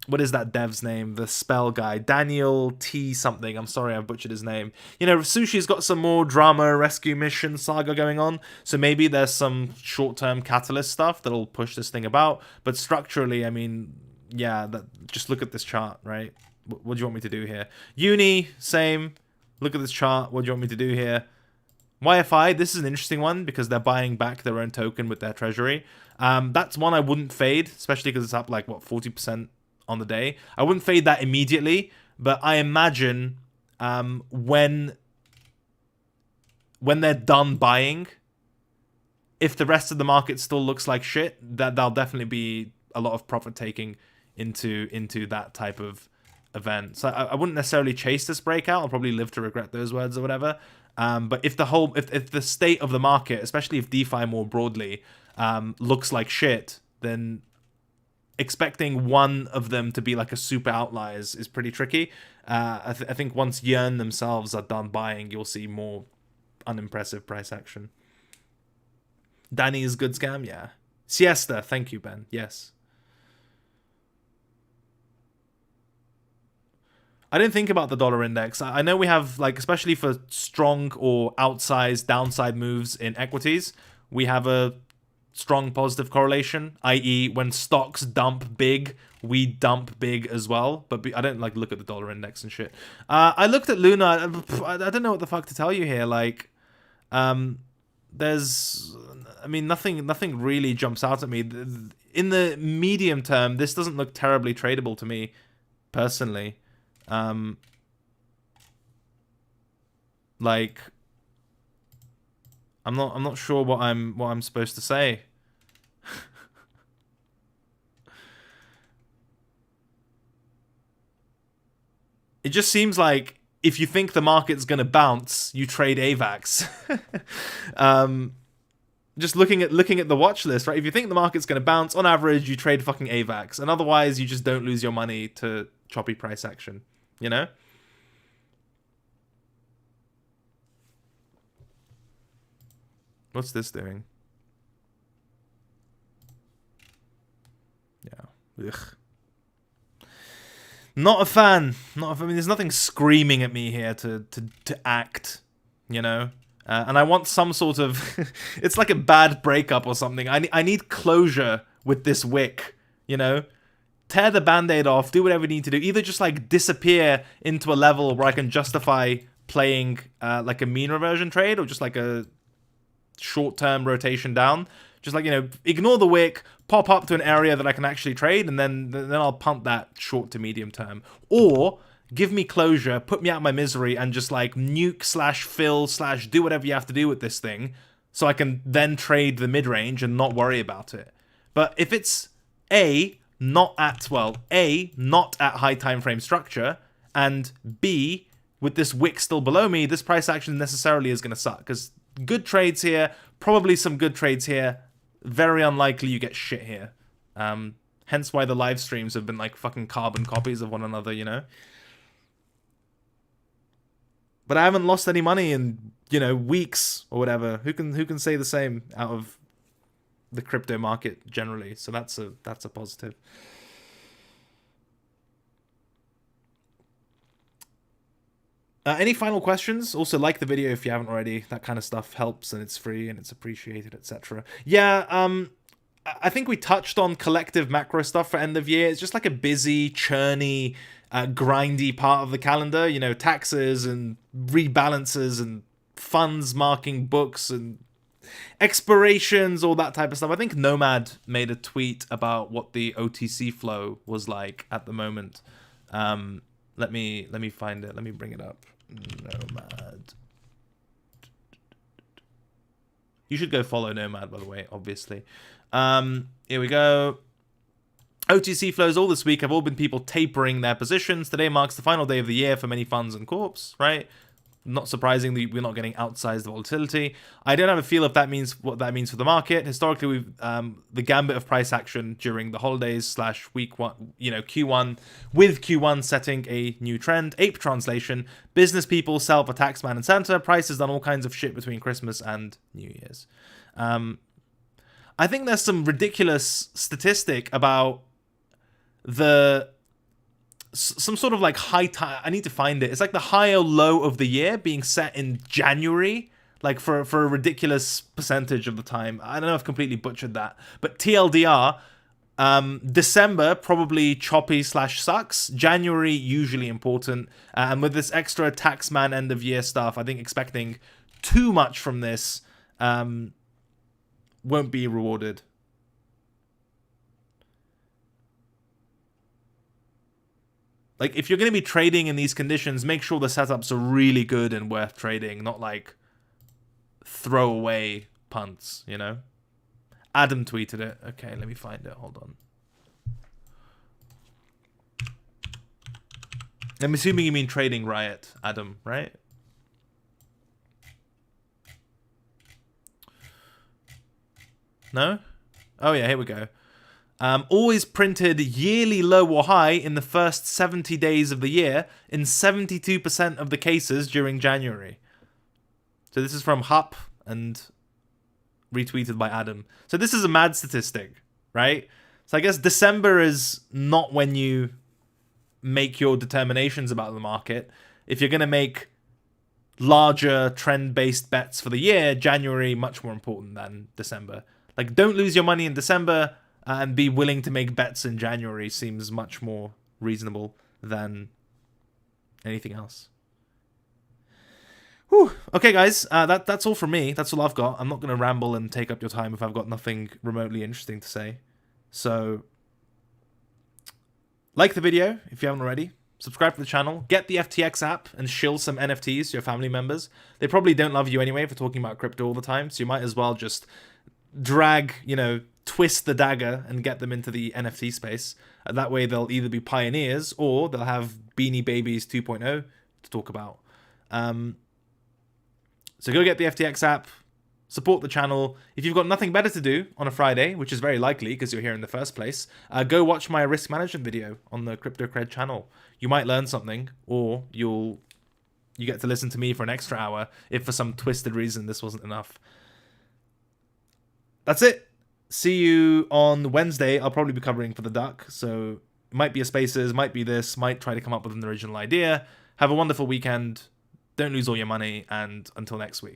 what is that dev's name? The spell guy, Daniel T something. I'm sorry, I've butchered his name. Sushi's got some more drama, rescue mission saga going on, so maybe there's some short-term catalyst stuff that'll push this thing about, but structurally, I mean, yeah, just look at this chart, right? What do you want me to do here? Uni, same. Look at this chart. What do you want me to do here? YFI, this is an interesting one because they're buying back their own token with their treasury. That's one I wouldn't fade, especially because it's up like, 40% on the day. I wouldn't fade that immediately, but I imagine when they're done buying, if the rest of the market still looks like shit, that'll definitely be a lot of profit taking into that type of event. So I wouldn't necessarily chase this breakout. I'll probably live to regret those words or whatever. But if the state of the market, especially if DeFi more broadly, looks like shit, then expecting one of them to be like a super outlier is pretty tricky. I think once Yearn themselves are done buying, you'll see more unimpressive price action. Danny's good scam, yeah. Siesta, thank you, Ben. Yes. I didn't think about the dollar index. I know we have, like, especially for strong or outsized downside moves in equities, we have a strong positive correlation, i.e. when stocks dump big, we dump big as well. But I don't, like, look at the dollar index and shit. I looked at Luna. I don't know what the fuck to tell you here. Like, there's, I mean, nothing really jumps out at me. In the medium term, this doesn't look terribly tradable to me, personally. Like, I'm not sure what I'm supposed to say. It just seems like if you think the market's gonna bounce, you trade Avax. Just looking at the watch list, right? If you think the market's gonna bounce, on average, you trade fucking Avax, and otherwise, you just don't lose your money to choppy price action. What's this doing? Yeah. Ugh. Not a fan. I mean, there's nothing screaming at me here to act, and I want some sort of... It's like a bad breakup or something. I need closure with this wick, Tear the band-aid off, do whatever you need to do. Either just, like, disappear into a level where I can justify playing, like, a mean reversion trade, or just, like, a short-term rotation down. Just, like, ignore the wick, pop up to an area that I can actually trade, and then I'll punt that short to medium term. Or give me closure, put me out of my misery, and just, like, nuke / fill / do whatever you have to do with this thing, so I can then trade the mid-range and not worry about it. But if it's not at high time frame structure, and B, with this wick still below me, this price action necessarily is going to suck, because good trades here, probably some good trades here, very unlikely you get shit here. Hence why the live streams have been like fucking carbon copies of one another, But I haven't lost any money in, weeks or whatever. Who can say the same out of the crypto market generally? So that's a positive. Any final questions? Also, like the video if you haven't already. That kind of stuff helps, and it's free, and it's appreciated, etc. Yeah, I think we touched on collective macro stuff for end of year. It's just like a busy, churny, grindy part of the calendar. Taxes and rebalances and funds marking books and expirations, all that type of stuff. I think Nomad made a tweet about what the OTC flow was like at the moment. Let me find it. Let me bring it up. Nomad. You should go follow Nomad, by the way, obviously. Here we go. OTC flows all this week have all been people tapering their positions. Today marks the final day of the year for many funds and corps, right? Not surprisingly, we're not getting outsized volatility. I don't have a feel if that means what that means for the market. Historically, we've the gambit of price action during the holidays / week one, Q1, with Q1 setting a new trend. Ape translation: business people sell for Taxman and Santa. Prices done all kinds of shit between Christmas and New Year's. I think there's some ridiculous statistic about some sort of like high time. I need to find it. It's like the high or low of the year being set in January, like for a ridiculous percentage of the time. I don't know if I've completely butchered that, but TLDR, December probably choppy / sucks. January usually important, and with this extra taxman end of year stuff, I think expecting too much from this won't be rewarded. Like, if you're going to be trading in these conditions, make sure the setups are really good and worth trading, not like throwaway punts, you know? Adam tweeted it. Okay, let me find it. Hold on. I'm assuming you mean Trading Riot, Adam, right? No? Oh, yeah, here we go. Always printed yearly low or high in the first 70 days of the year in 72% of the cases during January. So this is from Hup and retweeted by Adam. So this is a mad statistic, right? So I guess December is not when you make your determinations about the market. If you're going to make larger trend-based bets for the year, January much more important than December. Like, don't lose your money in December. And be willing to make bets in January seems much more reasonable than anything else. Whew. Okay, guys, that's all from me. That's all I've got. I'm not going to ramble and take up your time if I've got nothing remotely interesting to say. So, like the video if you haven't already. Subscribe to the channel. Get the FTX app and shill some NFTs to your family members. They probably don't love you anyway for talking about crypto all the time, so you might as well just drag, twist the dagger and get them into the NFT space. That way they'll either be pioneers or they'll have Beanie Babies 2.0 to talk about. So go get the FTX app, support the channel. If you've got nothing better to do on a Friday, which is very likely because you're here in the first place, go watch my risk management video on the Crypto Cred channel. You might learn something, or you get to listen to me for an extra hour if for some twisted reason this wasn't enough. That's it. See you on Wednesday. I'll probably be covering for the Duck, so it might be a Spaces, might be this, might try to come up with an original idea. Have a wonderful weekend. Don't lose all your money, and until next week.